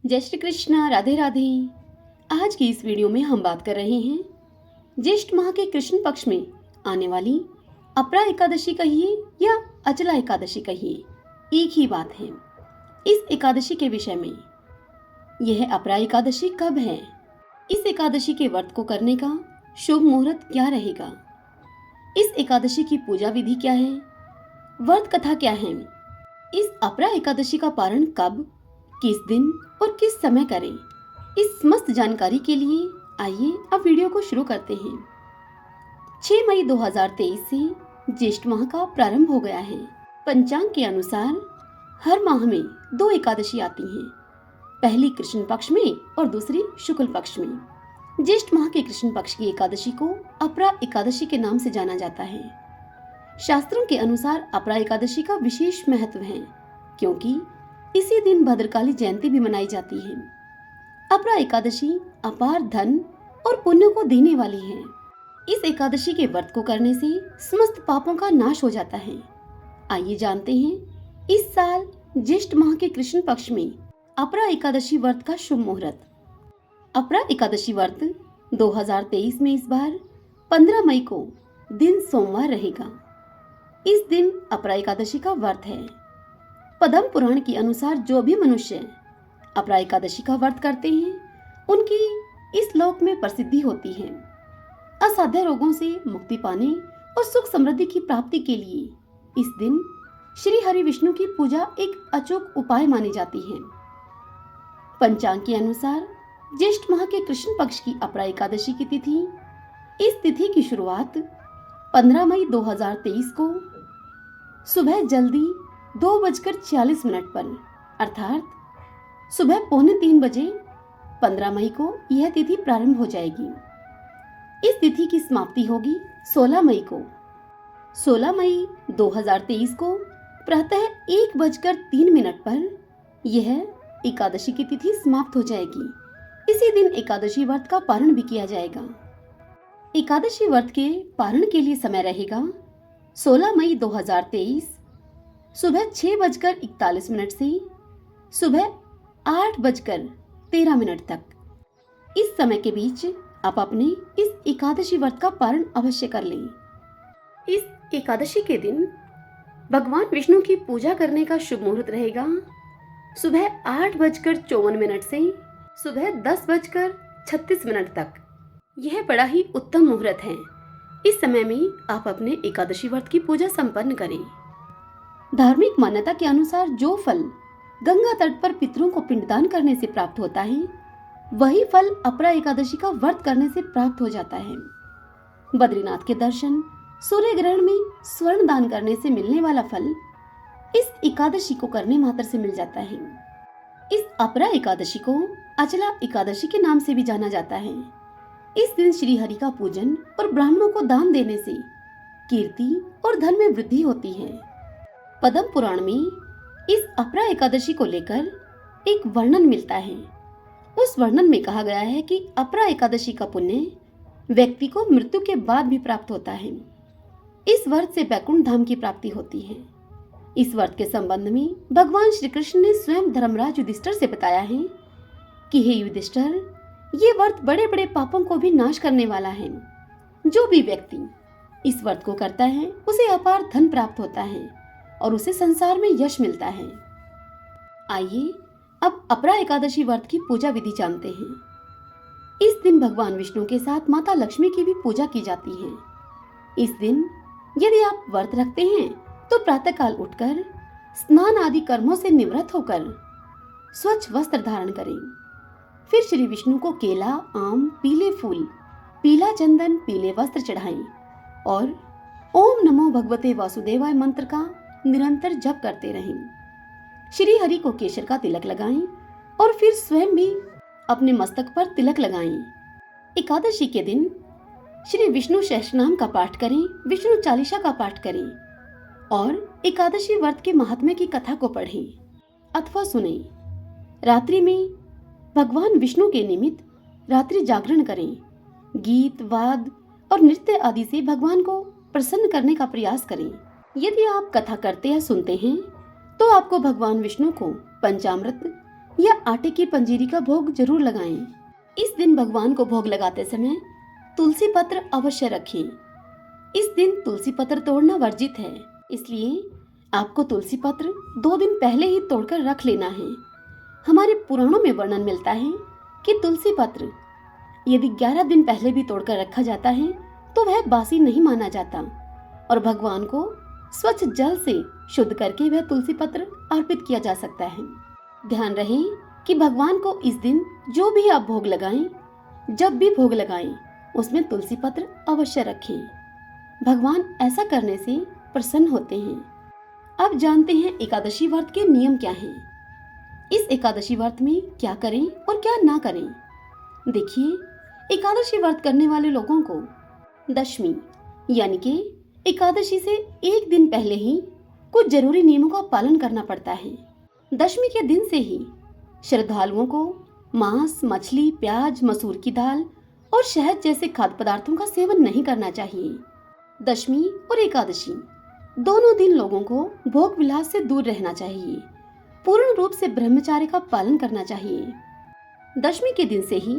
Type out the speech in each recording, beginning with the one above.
जय श्री कृष्णा, राधे राधे। आज की इस वीडियो में हम बात कर रहे हैं ज्येष्ठ माह के कृष्ण पक्ष में आने वाली अपरा एकादशी कहिए या अचला एकादशी कहिए, एक ही बात है। इस एकादशी के विषय में, यह अपरा एकादशी कब है, इस एकादशी के व्रत को करने का शुभ मुहूर्त क्या रहेगा, इस एकादशी की पूजा विधि क्या है, व्रत कथा क्या है, इस अपरा एकादशी का पारण कब, किस दिन और किस समय करें, इस समस्त जानकारी के लिए आइए अब वीडियो को शुरू करते हैं। 6 मई 2023 से ज्येष्ठ माह का प्रारंभ हो गया है। पंचांग के अनुसार हर माह में 2 एकादशी आती हैं, पहली कृष्ण पक्ष में और दूसरी शुक्ल पक्ष में। ज्येष्ठ माह के कृष्ण पक्ष की एकादशी को अपरा एकादशी के नाम से जाना जाता है। शास्त्रों के अनुसार अपरा एकादशी का विशेष महत्व है, क्योंकि इसी दिन भद्रकाली जयंती भी मनाई जाती है। अपरा एकादशी अपार धन और पुण्य को देने वाली है। इस एकादशी के व्रत को करने से समस्त पापों का नाश हो जाता है। आइए जानते हैं इस साल ज्येष्ठ माह के कृष्ण पक्ष में अपरा एकादशी व्रत का शुभ मुहूर्त। अपरा एकादशी व्रत 2023 में इस बार 15 मई को दिन सोमवार रहेगा। इस दिन अपरा एकादशी का व्रत है। पद्म पुराण के अनुसार जो भी मनुष्य अपरा एकादशी का व्रत करते हैं, उनकी इस लोक में प्रसिद्धि होती है। असाध्य रोगों से मुक्ति पाने और सुख समृद्धि की प्राप्ति के लिए इस दिन श्री हरि विष्णु की पूजा एक अचूक उपाय मानी जाती है। पंचांग के अनुसार ज्येष्ठ माह के कृष्ण पक्ष की अपरा एकादशी की तिथि, इस तिथि की शुरुआत 15 मई 2023 को सुबह जल्दी 2:46 पर अर्थात सुबह 2:45 बजे 15 मई को यह तिथि प्रारंभ हो जाएगी। इस तिथि की समाप्ति होगी 16 मई को। 16 मई 2023 को प्रातः 1:03 पर यह एकादशी की तिथि समाप्त हो जाएगी। इसी दिन एकादशी व्रत का पारण भी किया जाएगा। एकादशी व्रत के पारण के लिए समय रहेगा 16 मई 2023 सुबह 6:41 से सुबह 8:13 तक। इस समय के बीच आप अपने इस एकादशी व्रत का पारण अवश्य कर लें। इस एकादशी के दिन भगवान विष्णु की पूजा करने का शुभ मुहूर्त रहेगा सुबह 8:54 से सुबह 10:36 तक। यह बड़ा ही उत्तम मुहूर्त है। इस समय में आप अपने एकादशी व्रत की पूजा संपन्न करें। धार्मिक मान्यता के अनुसार जो फल गंगा तट पर पितरों को पिंडदान करने से प्राप्त होता है, वही फल अपरा एकादशी का व्रत करने से प्राप्त हो जाता है। बद्रीनाथ के दर्शन, सूर्य ग्रहण में स्वर्ण दान करने से मिलने वाला फल इस एकादशी को करने मात्र से मिल जाता है। इस अपरा एकादशी को अचला एकादशी के नाम से भी जाना जाता है। इस दिन श्री हरि का पूजन और ब्राह्मणों को दान देने से कीर्ति और धन में वृद्धि होती है। पद्म पुराण में इस अपरा एकादशी को लेकर एक वर्णन मिलता है। उस वर्णन में कहा गया है कि अपरा एकादशी का पुण्य व्यक्ति को मृत्यु के बाद भी प्राप्त होता है। इस व्रत से वैकुंठ धाम की प्राप्ति होती है। इस व्रत के संबंध में भगवान श्री कृष्ण ने स्वयं धर्मराज युधिष्ठिर से बताया है कि हे युधिष्ठिर, ये व्रत बड़े बड़े पापों को भी नाश करने वाला है। जो भी व्यक्ति इस व्रत को करता है, उसे अपार धन प्राप्त होता है और उसे संसार में यश मिलता है। आइए अब अपरा एकादशी व्रत की पूजा विधि जानते हैं। इस दिन भगवान विष्णु के साथ माता लक्ष्मी की भी पूजा की जाती है। इस दिन यदि आप व्रत रखते हैं तो प्रातःकाल उठकर स्नान आदि कर्मों से निवृत्त होकर स्वच्छ वस्त्र धारण करें। फिर श्री विष्णु को केला, आम, पीले फूल, पीला चंदन, पीले वस्त्र चढ़ाएं और ओम नमो भगवते वासुदेवाय मंत्र का निरंतर जप करते रहें। श्री हरि को केशर का तिलक लगाएं और फिर स्वयं भी अपने मस्तक पर तिलक लगाएं। एकादशी के दिन श्री विष्णु सहस्रनाम का पाठ करें, विष्णु चालीसा का पाठ करें और एकादशी व्रत के महात्म्य की कथा को पढ़ें अथवा सुनें। रात्रि में भगवान विष्णु के निमित्त रात्रि जागरण करें। गीत, वाद और नृत्य आदि से भगवान को प्रसन्न करने का प्रयास करें। यदि आप कथा करते या सुनते हैं तो आपको भगवान विष्णु को पंचामृत या आटे की पंजीरी का भोग जरूर लगाएं। इस दिन भगवान को भोग लगाते समय तुलसी पत्र अवश्य रखें। इस दिन तुलसी पत्र तोड़ना वर्जित है, इसलिए आपको तुलसी पत्र 2 दिन पहले ही तोड़कर रख लेना है। हमारे पुराणों में वर्णन मिलता है कि तुलसी पत्र यदि 11 दिन पहले भी तोड़कर रखा जाता है तो वह बासी नहीं माना जाता और भगवान को स्वच्छ जल से शुद्ध करके वह तुलसी पत्र अर्पित किया जा सकता है। ध्यान रहे कि भगवान को इस दिन जो भी आप भोग लगाएं, जब भी भोग लगाएं, उसमें तुलसी पत्र अवश्य रखें। भगवान ऐसा करने से प्रसन्न होते हैं। अब जानते हैं एकादशी व्रत के नियम क्या हैं। इस एकादशी व्रत में क्या करें और क्या ना करें। देखिए, एकादशी व्रत करने वाले लोगों को दशमी यानी कि एकादशी से 1 दिन पहले ही कुछ जरूरी नियमों का पालन करना पड़ता है। दशमी के दिन से ही श्रद्धालुओं को मांस, मछली, प्याज, मसूर की दाल और शहद जैसे खाद्य पदार्थों का सेवन नहीं करना चाहिए। दशमी और एकादशी दोनों दिन लोगों को भोग विलास से दूर रहना चाहिए। पूर्ण रूप से ब्रह्मचर्य का पालन करना चाहिए। दशमी के दिन से ही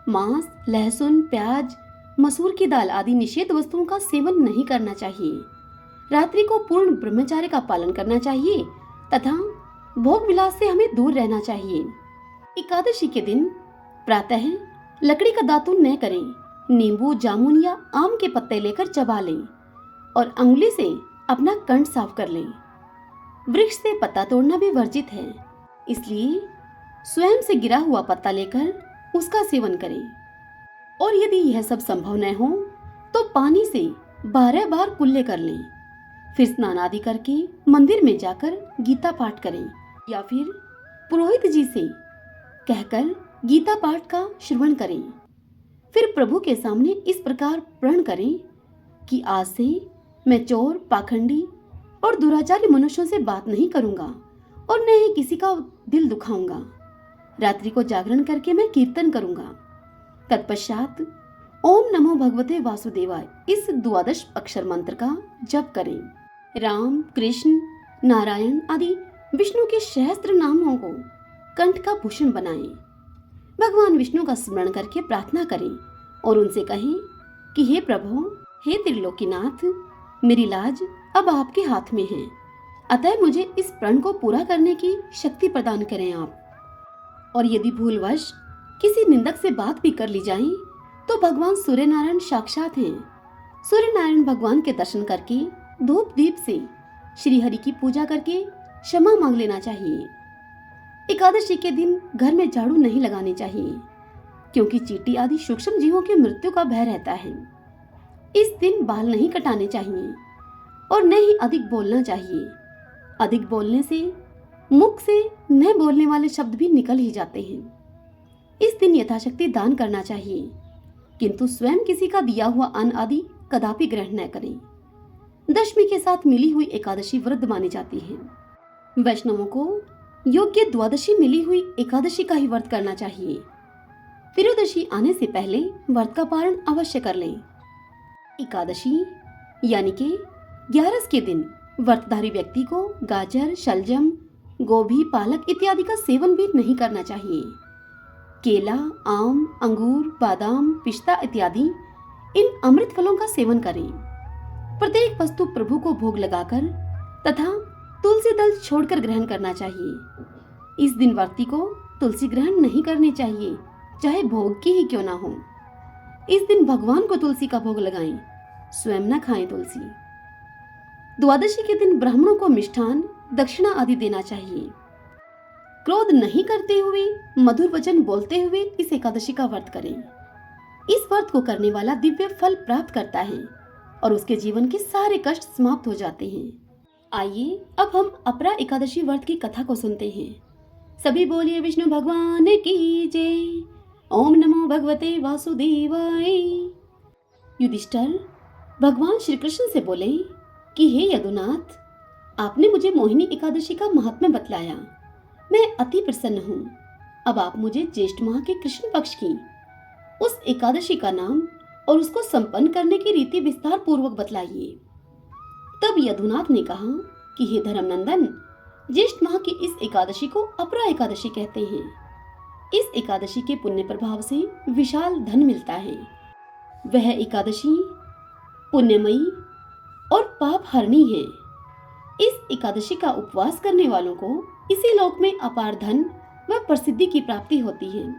मांस, लहसुन, प्याज, मसूर की दाल आदि निषेध वस्तुओं का सेवन नहीं करना चाहिए। रात्रि को पूर्ण ब्रह्मचर्य का पालन करना चाहिए तथा भोग विलास से हमें दूर रहना चाहिए। एकादशी के दिन प्रातः लकड़ी का दातुन न करें। नींबू, जामुन या आम के पत्ते लेकर चबा लें और अंगुली से अपना कंठ साफ कर लें। वृक्ष से पत्ता तोड़ना भी वर्जित है, इसलिए स्वयं से गिरा हुआ पत्ता लेकर उसका सेवन करें। और यदि यह सब संभव न हो तो पानी से 12 बार कुल्ले कर लें। फिर स्नान आदि करके मंदिर में जाकर गीता पाठ करें या फिर पुरोहित जी से कहकर गीता पाठ का श्रवण करें। फिर प्रभु के सामने इस प्रकार प्रण करें कि आज से मैं चोर, पाखंडी और दुराचारी मनुष्यों से बात नहीं करूंगा और न ही किसी का दिल दुखाऊंगा। रात्रि को जागरण करके मैं कीर्तन करूंगा। तत्पश्चात ओम नमो भगवते वासुदेवाय इस 12 अक्षर मंत्र का जप करें। राम, कृष्ण, नारायण आदि विष्णु के सहस्त्र नामों को कंठ का भूषण बनाएं। भगवान विष्णु का स्मरण करके प्रार्थना करें और उनसे कहें कि हे प्रभु, हे त्रिलोकीनाथ, मेरी लाज अब आपके हाथ में है, अतः मुझे इस प्रण को पूरा करने की शक्ति प्रदान करें आप। और यदि भूलवश किसी निंदक से बात भी कर ली जाए तो भगवान सूर्य नारायण साक्षात हैं। सूर्य नारायण भगवान के दर्शन करके धूप दीप से श्री हरि की पूजा करके क्षमा मांग लेना चाहिए। एकादशी के दिन घर में झाड़ू नहीं लगाने चाहिए, क्योंकि चींटी आदि सूक्ष्म जीवों की मृत्यु का भय रहता है। इस दिन बाल नहीं कटाने चाहिए और न ही अधिक बोलना चाहिए। अधिक बोलने से मुख से न बोलने वाले शब्द भी निकल ही जाते हैं। इस दिन यथाशक्ति दान करना चाहिए, किंतु स्वयं किसी का दिया हुआ अन्न आदि कदापि ग्रहण न करें। दशमी के साथ मिली हुई एकादशी व्रत मानी जाती है। वैष्णवों को योग्य द्वादशी मिली हुई एकादशी का ही व्रत करना चाहिए। त्रयोदशी आने से पहले व्रत का पारण अवश्य कर लें। एकादशी यानी कि 11 के दिन व्रतधारी व्यक्ति को गाजर, शलजम, गोभी, पालक इत्यादि का सेवन भी नहीं करना चाहिए। केला, आम, अंगूर, बादाम, पिस्ता इत्यादि इन अमृत फलों का सेवन करें। प्रत्येक वस्तु प्रभु को भोग लगाकर तथा तुलसी दल छोड़कर ग्रहण करना चाहिए। इस दिन व्रती को तुलसी ग्रहण नहीं करनी चाहिए, चाहे भोग की ही क्यों ना हो। इस दिन भगवान को तुलसी का भोग लगाएं, स्वयं न खाएं तुलसी। द्वादशी के दिन ब्राह्मणों को मिष्ठान, दक्षिणा आदि देना चाहिए। क्रोध नहीं करते हुए, मधुर वचन बोलते हुए इस एकादशी का व्रत करें। इस व्रत को करने वाला दिव्य फल प्राप्त करता है और उसके जीवन के सारे कष्ट समाप्त हो जाते हैं। आइए अब हम अपरा एकादशी व्रत की कथा को सुनते हैं। सभी बोलिए विष्णु भगवान की जय। ओम नमो भगवते वासुदेवाय। युधिष्ठिर भगवान श्री कृष्ण से बोले कि हे यदुनाथ, आपने मुझे मोहिनी एकादशी का महात्म्य बतलाया, मैं अति प्रसन्न हूँ। अब आप मुझे ज्येष्ठ माह के कृष्ण पक्ष की उस एकादशी का नाम और उसको संपन्न करने की रीति विस्तार पूर्वक बतलाइए। तब यदुनाथ ने कहा कि हे धर्मनंदन, ज्येष्ठ माह की इस एकादशी को अपरा एकादशी कहते हैं। इस एकादशी के पुण्य प्रभाव से विशाल धन मिलता है। वह एकादशी पुण्यमयी और पाप हरणी है। इस एकादशी का उपवास करने वालों को इसी लोक में अपार धन व प्रसिद्धि की प्राप्ति होती है।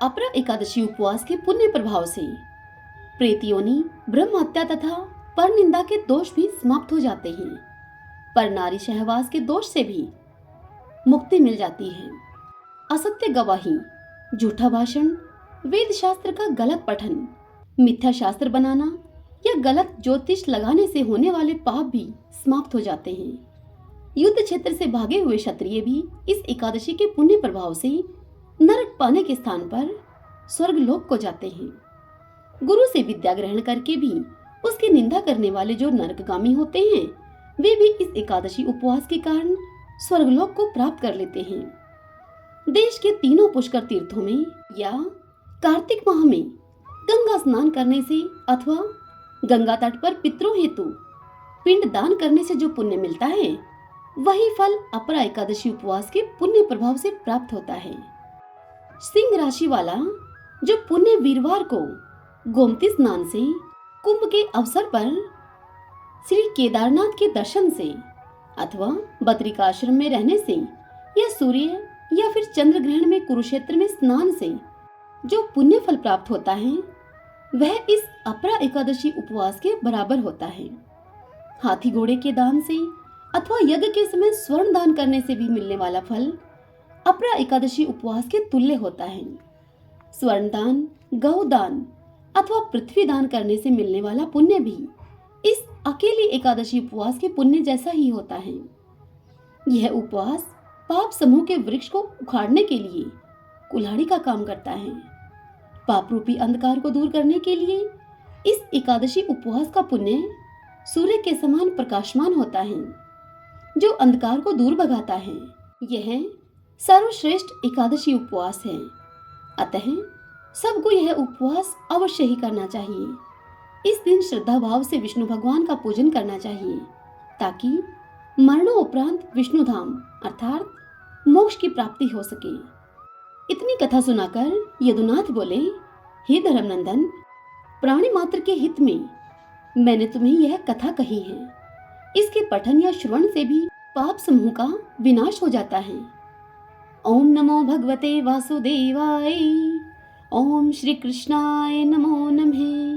अपरा एकादशी उपवास के पुण्य प्रभाव से प्रेत योनि, ब्रह्म हत्या तथा पर निंदा के दोष भी समाप्त हो जाते हैं। पर नारी सहवास के दोष से भी मुक्ति मिल जाती है। असत्य गवाही, झूठा भाषण, वेद शास्त्र का गलत पठन, मिथ्या शास्त्र बनाना या गलत ज्योतिष लगाने से होने वाले पाप भी समाप्त हो जाते हैं। युद्ध क्षेत्र से भागे हुए क्षत्रिय भी इस एकादशी के पुण्य प्रभाव से नरक पाने के स्थान पर स्वर्ग लोक को जाते हैं। गुरु से विद्या ग्रहण करके भी उसकी निंदा करने वाले जो नरकगामी होते हैं, वे भी इस एकादशी उपवास के कारण स्वर्गलोक को प्राप्त कर लेते हैं। देश के तीनों पुष्कर तीर्थों में या कार्तिक माह में गंगा स्नान करने से अथवा गंगा तट पर पितरों हेतु पिंड दान करने से जो पुण्य मिलता है, वही फल अपरा एकादशी उपवास के पुण्य प्रभाव से प्राप्त होता है। सिंह राशि वाला जो पुण्य वीरवार को गोमती स्नान से, कुंभ के अवसर पर श्री केदारनाथ के दर्शन से अथवा बद्रिकाश्रम में रहने से या सूर्य या फिर चंद्र ग्रहण में कुरुक्षेत्र में स्नान से जो पुण्य फल प्राप्त होता है, वह इस अपरा एकादशी उपवास के बराबर होता है। हाथी घोड़े के दान से अथवा यज्ञ के समय स्वर्ण दान करने से भी मिलने वाला फल अपरा एकादशी उपवास के तुल्य होता है। स्वर्ण दान, गौ दान अथवा पृथ्वी दान करने से मिलने वाला पुण्य भी इस अकेली एकादशी उपवास के पुण्य जैसा ही होता है। यह उपवास पाप समूह के वृक्ष को उखाड़ने के लिए कुल्हाड़ी का काम करता है। पाप रूपी अंधकार को दूर करने के लिए इस एकादशी उपवास का पुण्य सूर्य के समान प्रकाशमान होता है, जो अंधकार को दूर भगाता है। यह सर्वश्रेष्ठ एकादशी उपवास है। अतः सबको यह उपवास अवश्य ही करना चाहिए। इस दिन श्रद्धा भाव से विष्णु भगवान का पूजन करना चाहिए, ताकि मरणोपरांत विष्णु धाम अर्थात मोक्ष की प्राप्ति हो सके। इतनी कथा सुनाकर यदुनाथ बोले, हे धर्मनंदन, प्राणी मात्र के हित में मैंने तुम्हें यह कथा कही है। इसके पठन या श्रवण से भी पाप समूह का विनाश हो जाता है। ओम नमो भगवते वासुदेवाय। ओम श्री कृष्णाय नमो नमः।